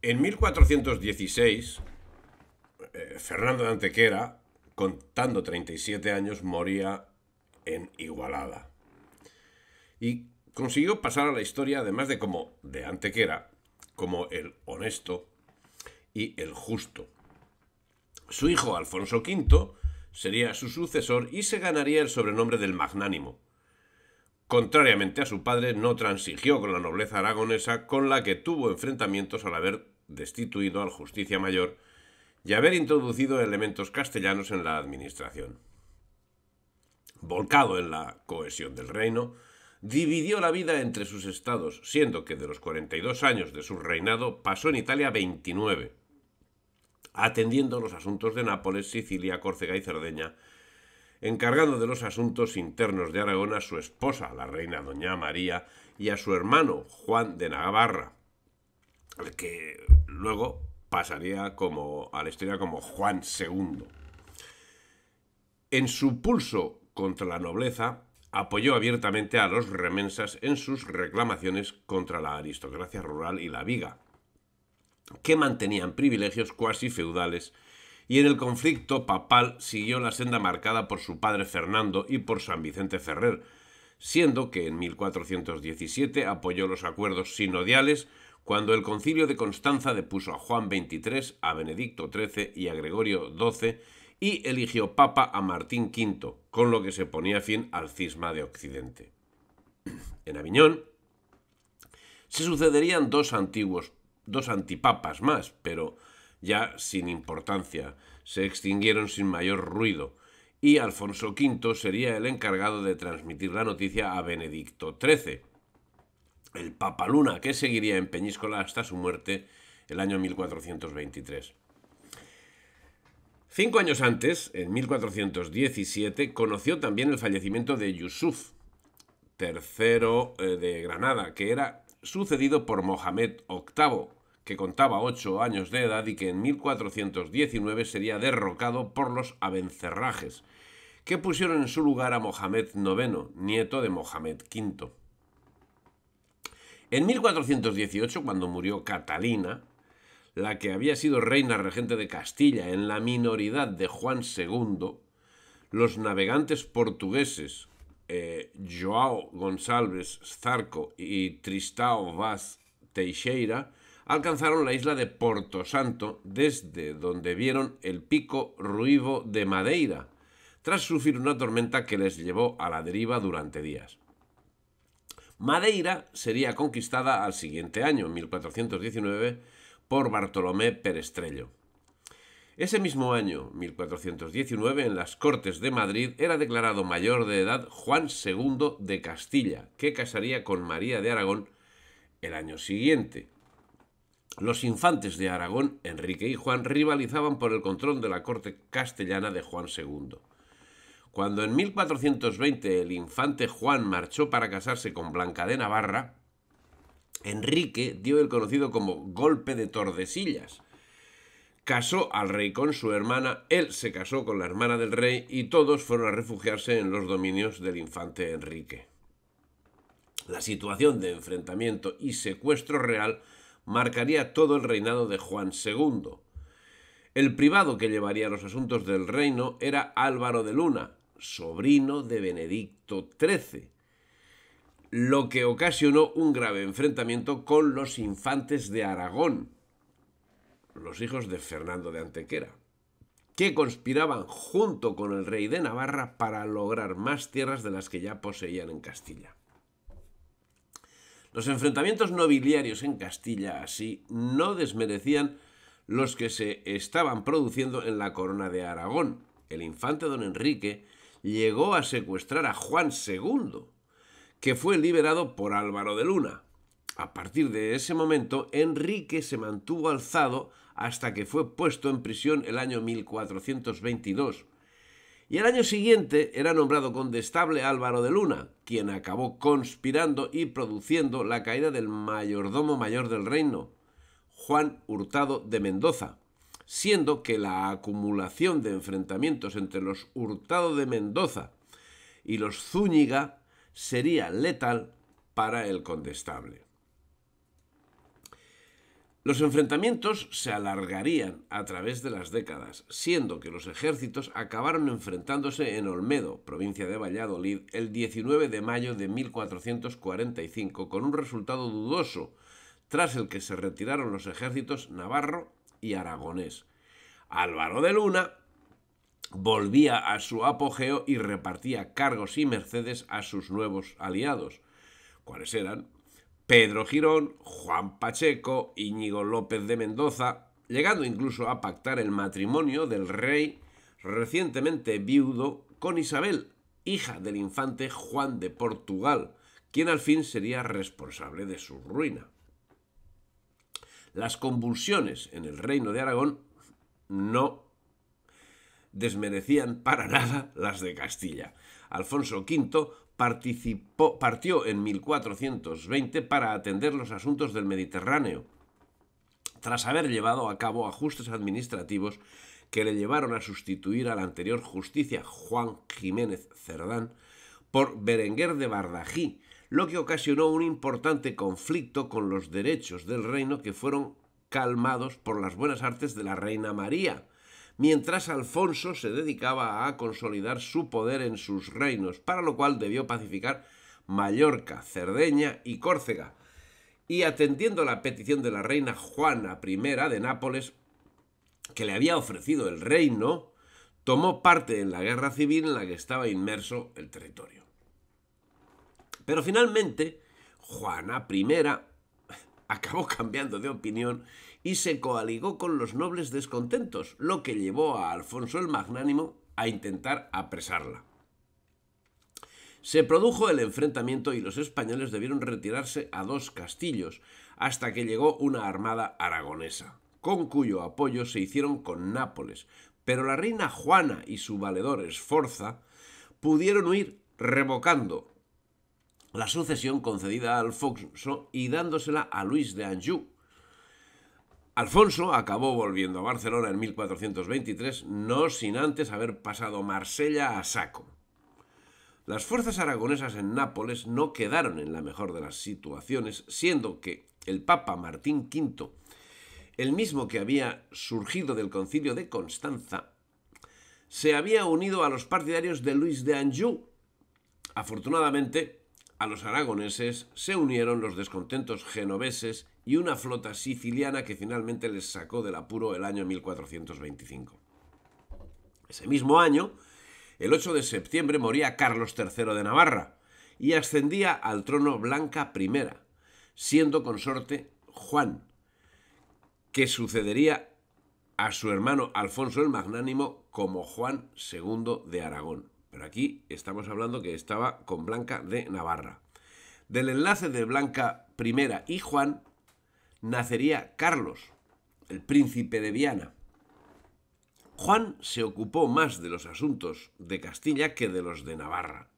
En 1416, Fernando de Antequera, contando 37 años, moría en Igualada. Y consiguió pasar a la historia, además de Antequera, como el honesto y el justo. Su hijo Alfonso V sería su sucesor y se ganaría el sobrenombre del Magnánimo. Contrariamente a su padre, no transigió con la nobleza aragonesa, con la que tuvo enfrentamientos al haber destituido al Justicia Mayor y haber introducido elementos castellanos en la administración. Volcado en la cohesión del reino, dividió la vida entre sus estados, siendo que de los 42 años de su reinado pasó en Italia 29, atendiendo los asuntos de Nápoles, Sicilia, Córcega y Cerdeña, encargando de los asuntos internos de Aragón a su esposa, la reina doña María, y a su hermano, Juan de Navarra, el que luego pasaría a la historia como Juan II. En su pulso contra la nobleza, apoyó abiertamente a los remensas en sus reclamaciones contra la aristocracia rural y la viga, que mantenían privilegios cuasi feudales, y en el conflicto papal siguió la senda marcada por su padre Fernando y por San Vicente Ferrer, siendo que en 1417 apoyó los acuerdos sinodiales cuando el Concilio de Constanza depuso a Juan XXIII, a Benedicto XIII y a Gregorio XII y eligió papa a Martín V, con lo que se ponía fin al cisma de Occidente. En Aviñón se sucederían dos antipapas más, pero ya sin importancia, se extinguieron sin mayor ruido, y Alfonso V sería el encargado de transmitir la noticia a Benedicto XIII, el Papa Luna, que seguiría en Peñíscola hasta su muerte el año 1423. 5 años antes, en 1417, conoció también el fallecimiento de Yusuf III de Granada, que era sucedido por Mohamed VIII, que contaba 8 años de edad y que en 1419 sería derrocado por los abencerrajes, que pusieron en su lugar a Mohamed IX, nieto de Mohamed V. En 1418, cuando murió Catalina, la que había sido reina regente de Castilla en la minoridad de Juan II, los navegantes portugueses João Gonçalves Zarco y Tristão Vaz Teixeira alcanzaron la isla de Porto Santo, desde donde vieron el pico Ruivo de Madeira, tras sufrir una tormenta que les llevó a la deriva durante días. Madeira sería conquistada al siguiente año, 1419, por Bartolomé Perestrello. Ese mismo año, 1419, en las Cortes de Madrid era declarado mayor de edad Juan II de Castilla, que casaría con María de Aragón el año siguiente. Los infantes de Aragón, Enrique y Juan, rivalizaban por el control de la corte castellana de Juan II. Cuando en 1420 el infante Juan marchó para casarse con Blanca de Navarra, Enrique dio el conocido como golpe de Tordesillas. Casó al rey con su hermana, él se casó con la hermana del rey y todos fueron a refugiarse en los dominios del infante Enrique. La situación de enfrentamiento y secuestro real marcaría todo el reinado de Juan II. El privado que llevaría los asuntos del reino era Álvaro de Luna, sobrino de Benedicto XIII, lo que ocasionó un grave enfrentamiento con los infantes de Aragón, los hijos de Fernando de Antequera, que conspiraban junto con el rey de Navarra para lograr más tierras de las que ya poseían en Castilla. Los enfrentamientos nobiliarios en Castilla, así, no desmerecían los que se estaban produciendo en la corona de Aragón. El infante don Enrique llegó a secuestrar a Juan II, que fue liberado por Álvaro de Luna. A partir de ese momento, Enrique se mantuvo alzado hasta que fue puesto en prisión el año 1422. Y el año siguiente era nombrado condestable Álvaro de Luna, quien acabó conspirando y produciendo la caída del mayordomo mayor del reino, Juan Hurtado de Mendoza, siendo que la acumulación de enfrentamientos entre los Hurtado de Mendoza y los Zúñiga sería letal para el condestable. Los enfrentamientos se alargarían a través de las décadas, siendo que los ejércitos acabaron enfrentándose en Olmedo, provincia de Valladolid, el 19 de mayo de 1445, con un resultado dudoso, tras el que se retiraron los ejércitos navarro y aragonés. Álvaro de Luna volvía a su apogeo y repartía cargos y mercedes a sus nuevos aliados. ¿Cuáles eran? Pedro Girón, Juan Pacheco, Íñigo López de Mendoza, llegando incluso a pactar el matrimonio del rey recientemente viudo con Isabel, hija del infante Juan de Portugal, quien al fin sería responsable de su ruina. Las convulsiones en el reino de Aragón no desmerecían para nada las de Castilla. Alfonso V partió en 1420 para atender los asuntos del Mediterráneo, tras haber llevado a cabo ajustes administrativos que le llevaron a sustituir al anterior justicia Juan Jiménez Cerdán por Berenguer de Bardají, lo que ocasionó un importante conflicto con los derechos del reino que fueron calmados por las buenas artes de la reina María, mientras Alfonso se dedicaba a consolidar su poder en sus reinos, para lo cual debió pacificar Mallorca, Cerdeña y Córcega. Y atendiendo a la petición de la reina Juana I de Nápoles, que le había ofrecido el reino, tomó parte en la guerra civil en la que estaba inmerso el territorio. Pero finalmente, Juana I acabó cambiando de opinión y se coaligó con los nobles descontentos, lo que llevó a Alfonso el Magnánimo a intentar apresarla. Se produjo el enfrentamiento y los españoles debieron retirarse a 2 castillos, hasta que llegó una armada aragonesa, con cuyo apoyo se hicieron con Nápoles, pero la reina Juana y su valedor Esforza pudieron huir revocando la sucesión concedida a Alfonso y dándosela a Luis de Anjou. Alfonso acabó volviendo a Barcelona en 1423, no sin antes haber pasado Marsella a saco. Las fuerzas aragonesas en Nápoles no quedaron en la mejor de las situaciones, siendo que el Papa Martín V, el mismo que había surgido del Concilio de Constanza, se había unido a los partidarios de Luis de Anjou. Afortunadamente, a los aragoneses se unieron los descontentos genoveses y una flota siciliana que finalmente les sacó del apuro el año 1425. Ese mismo año, el 8 de septiembre, moría Carlos III de Navarra y ascendía al trono Blanca I, siendo consorte Juan, que sucedería a su hermano Alfonso el Magnánimo como Juan II de Aragón. Pero aquí estamos hablando que estaba con Blanca de Navarra. Del enlace de Blanca I y Juan nacería Carlos, el príncipe de Viana. Juan se ocupó más de los asuntos de Castilla que de los de Navarra,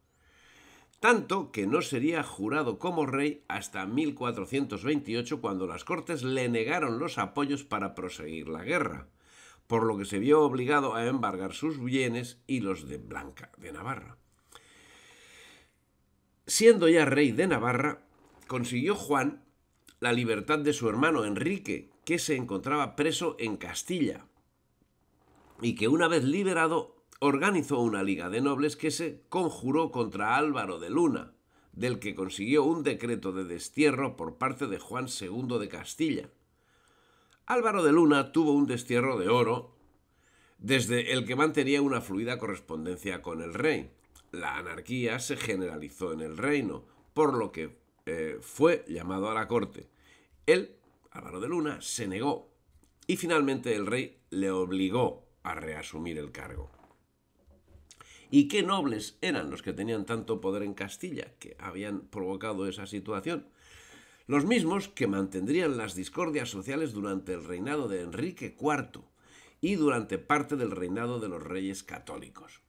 tanto que no sería jurado como rey hasta 1428, cuando las Cortes le negaron los apoyos para proseguir la guerra, por lo que se vio obligado a embargar sus bienes y los de Blanca de Navarra. Siendo ya rey de Navarra, consiguió Juan la libertad de su hermano Enrique, que se encontraba preso en Castilla, y que una vez liberado organizó una liga de nobles que se conjuró contra Álvaro de Luna, del que consiguió un decreto de destierro por parte de Juan II de Castilla. Álvaro de Luna tuvo un destierro de oro, desde el que mantenía una fluida correspondencia con el rey. La anarquía se generalizó en el reino, por lo que fue llamado a la corte. Él, Álvaro de Luna, se negó y finalmente el rey le obligó a reasumir el cargo. ¿Y qué nobles eran los que tenían tanto poder en Castilla, que habían provocado esa situación? Los mismos que mantendrían las discordias sociales durante el reinado de Enrique IV y durante parte del reinado de los reyes católicos,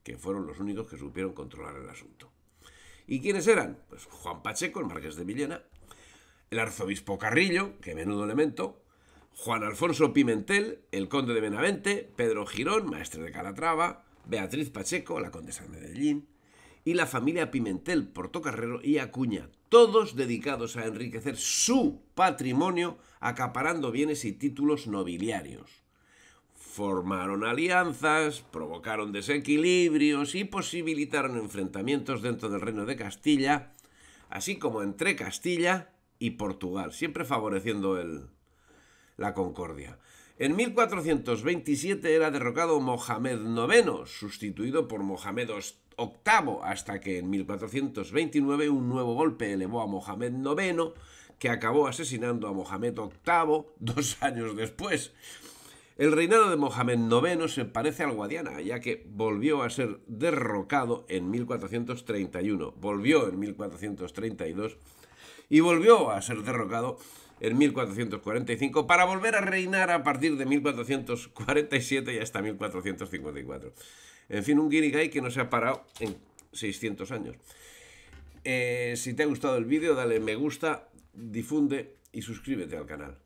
que fueron los únicos que supieron controlar el asunto. ¿Y quiénes eran? Pues Juan Pacheco, el marqués de Villena, el arzobispo Carrillo, que menudo elemento, Juan Alfonso Pimentel, el conde de Benavente, Pedro Girón, maestre de Calatrava, Beatriz Pacheco, la condesa de Medellín, y la familia Pimentel, Portocarrero y Acuña, todos dedicados a enriquecer su patrimonio, acaparando bienes y títulos nobiliarios. Formaron alianzas, provocaron desequilibrios y posibilitaron enfrentamientos dentro del Reino de Castilla, así como entre Castilla y Portugal, siempre favoreciendo la concordia. En 1427 era derrocado Mohamed IX, sustituido por Mohamed VIII, hasta que en 1429 un nuevo golpe elevó a Mohamed IX, que acabó asesinando a Mohamed VIII 2 años después. El reinado de Mohamed IX se parece al Guadiana, ya que volvió a ser derrocado en 1431, volvió en 1432 y volvió a ser derrocado en 1445 para volver a reinar a partir de 1447 y hasta 1454. En fin, un guirigay que no se ha parado en 600 años. Si te ha gustado el vídeo, dale me gusta, difunde y suscríbete al canal.